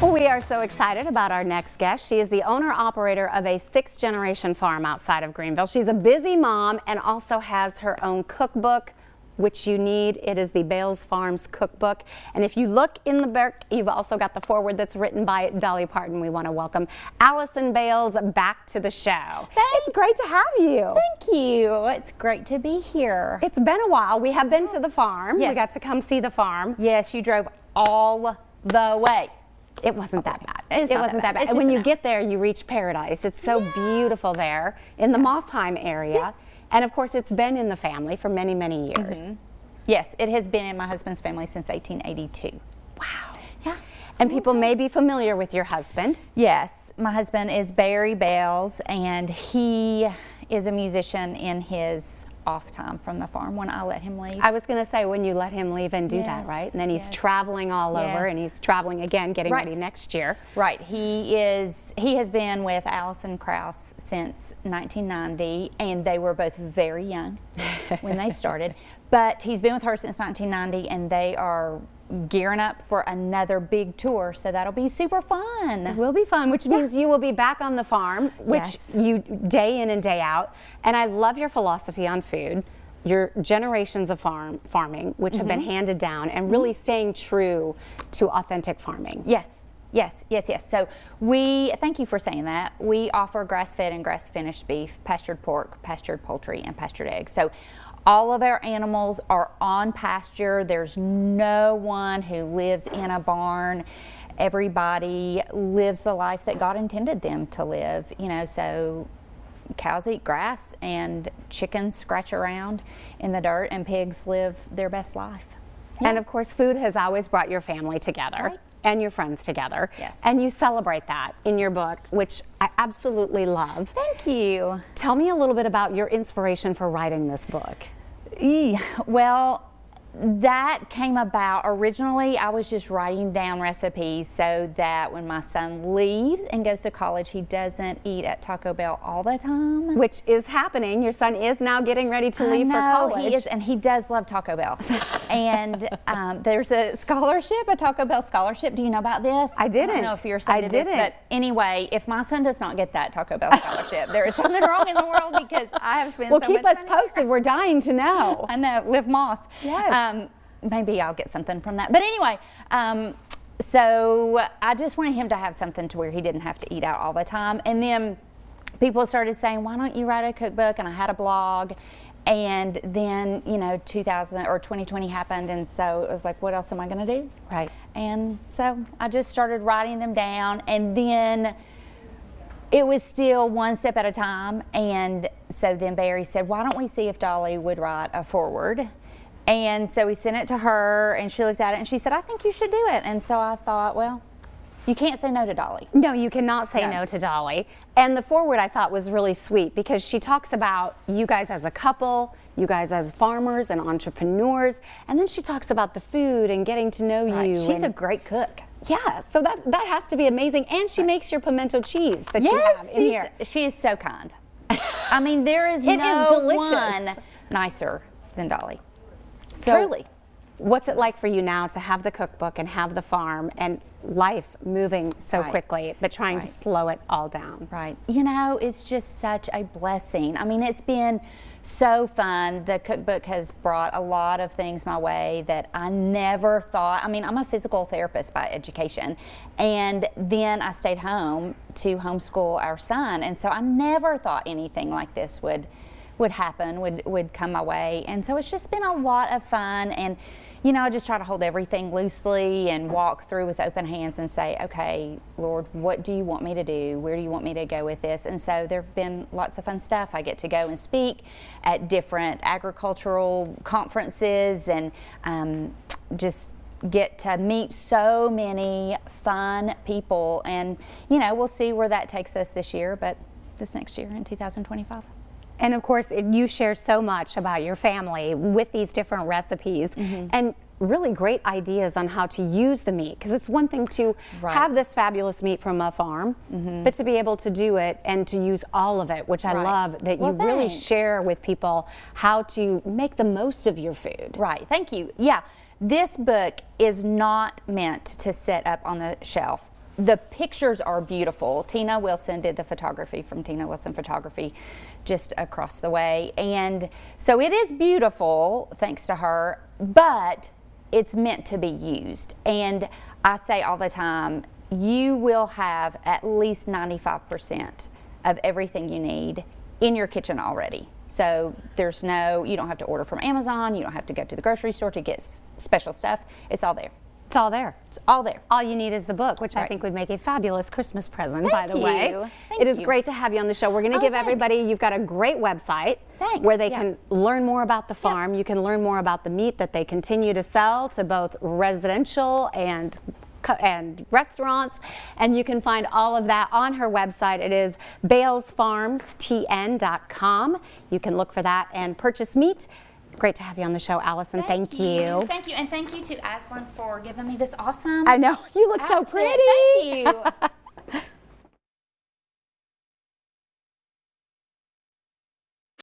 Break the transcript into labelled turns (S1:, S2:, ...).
S1: Well, we are so excited about our next guest. She is the owner-operator of a 6th-generation farm outside of Greenville. She's a busy mom and also has her own cookbook, which you need. It is the Bales Farms Cookbook. And if you look in the book, you've also got the foreword that's written by Dolly Parton. We want to welcome Allison Bales back to the show.
S2: Thanks.
S1: It's great to have you.
S2: Thank you. It's great to be here.
S1: It's been a while. We have been to the farm.
S2: Yes.
S1: We got to come see the farm.
S2: Yes, you drove all the way.
S1: It wasn't that bad.
S2: It
S1: wasn't that bad.
S2: It's
S1: And when you
S2: enough.
S1: get there, you reach paradise. It's so beautiful there in the Mossheim area.
S2: Yes.
S1: And of course, it's been in the family for many, many years.
S2: Yes, it has been in my husband's family since 1882.
S1: Wow.
S2: Yeah.
S1: And people may be familiar with your husband.
S2: Yes, my husband is Barry Bales, and he is a musician in his off time from the farm when I let him leave.
S1: I was going to say, when you let him leave and do that,
S2: Yes,
S1: right? And then he's
S2: yes.
S1: traveling all over,
S2: Yes.
S1: and he's traveling again, getting
S2: Right.
S1: ready next year.
S2: Right. He has been with Allison Krauss since 1990, and they were both very young when they started. But he's been with her since 1990, and they are gearing up for another big tour, so that'll be super fun.
S1: It will be fun, which means you will be back on the farm, which
S2: Yes.
S1: you day in and day out. And I love your philosophy on food, your generations of farming, which have been handed down, and really staying true to authentic farming.
S2: Yes, yes, yes, yes. So thank you for saying that. We offer grass-fed and grass-finished beef, pastured pork, pastured poultry, and pastured eggs. So all of our animals are on pasture. There's no one who lives in a barn. Everybody lives the life that God intended them to live, you know, so cows eat grass and chickens scratch around in the dirt and pigs live their best life.
S1: And of course, food has always brought your family together.
S2: Right.
S1: And your friends together.
S2: Yes.
S1: And you celebrate that in your book, which I absolutely love.
S2: Thank you.
S1: Tell me a little bit about your inspiration for writing this book.
S2: Well, that came about originally. I was just writing down recipes so that when my son leaves and goes to college, he doesn't eat at Taco Bell all the time.
S1: Which is happening. Your son is now getting ready to leave for
S2: I know,
S1: college.
S2: he is, and he does love Taco Bell. And there's a scholarship, a Taco Bell scholarship. Do you know about this?
S1: I didn't.
S2: I don't know if your son
S1: I
S2: did this,
S1: didn't.
S2: but anyway, if my son does not get that Taco Bell scholarship, there is something wrong in the world, because I have spent
S1: Well,
S2: so
S1: keep
S2: much
S1: us
S2: money.
S1: posted. We're dying to know.
S2: I know, Liv Moss.
S1: Yes.
S2: Maybe I'll get something from that. But anyway, so I just wanted him to have something to where he didn't have to eat out all the time. And then people started saying, why don't you write a cookbook? And I had a blog. And then, you know, 2020 happened, and so it was like, what else am I going to do?
S1: Right.
S2: And so I just started writing them down, and then it was still one step at a time. And so then Barry said, why don't we see if Dolly would write a foreword? And so we sent it to her, and she looked at it, and she said, I think you should do it. And so I thought, well, you can't say no to Dolly.
S1: No, you cannot say
S2: No.
S1: no to Dolly. And the foreword I thought was really sweet, because she talks about you guys as a couple, you guys as farmers and entrepreneurs, and then she talks about the food and getting to know
S2: Right.
S1: you.
S2: She's a
S1: and,
S2: great cook.
S1: yeah, so that has to be amazing. And she makes your pimento cheese that you have in here.
S2: She is so kind. I mean, there is
S1: It
S2: no
S1: is delicious.
S2: one nicer than Dolly.
S1: So,
S2: Truly.
S1: What's it like for you now to have the cookbook and have the farm and life moving so
S2: Right.
S1: quickly, but trying to
S2: Right.
S1: slow it all down?
S2: Right. You know, it's just such a blessing. I mean, it's been so fun. The cookbook has brought a lot of things my way that I never thought. I mean, I'm a physical therapist by education, and then I stayed home to homeschool our son, and so I never thought anything like this would happen, would come my way. And so it's just been a lot of fun. And you know, I just try to hold everything loosely and walk through with open hands and say, okay, Lord, what do you want me to do? Where do you want me to go with this? And so there have been lots of fun stuff. I get to go and speak at different agricultural conferences, and just get to meet so many fun people. And you know, we'll see where that takes us this year, but this next year in 2025.
S1: And of course, you share so much about your family with these different recipes and really great ideas on how to use the meat. Because it's one thing to have this fabulous meat from a farm, but to be able to do it and to use all of it, which I love that you really share with people how to make the most of your food.
S2: Right, thank you. Yeah, this book is not meant to sit up on the shelf the pictures are beautiful. Tina Wilson did the photography from Tina Wilson Photography just across the way. And so it is beautiful thanks to her, but it's meant to be used. And I say all the time, you will have at least 95% of everything you need in your kitchen already. So there's you don't have to order from Amazon, you don't have to go to the grocery store to get special stuff. It's all there.
S1: It's all there.
S2: It's all there.
S1: All you need is the book, which I think would make a fabulous Christmas present, by the way.
S2: Thank
S1: It is
S2: you.
S1: great to have you on the show. We're going to give everybody, you've got a great website where they can learn more about the farm. You can learn more about the meat that they continue to sell to both residential and restaurants, and you can find all of that on her website. It is balesfarmstn.com. You can look for that and purchase meat. Great to have you on the show, Allison. Thank you.
S2: Thank you, and thank you to Aslan for giving me this awesome
S1: I know, you look so
S2: outfit.
S1: pretty.
S2: Thank you.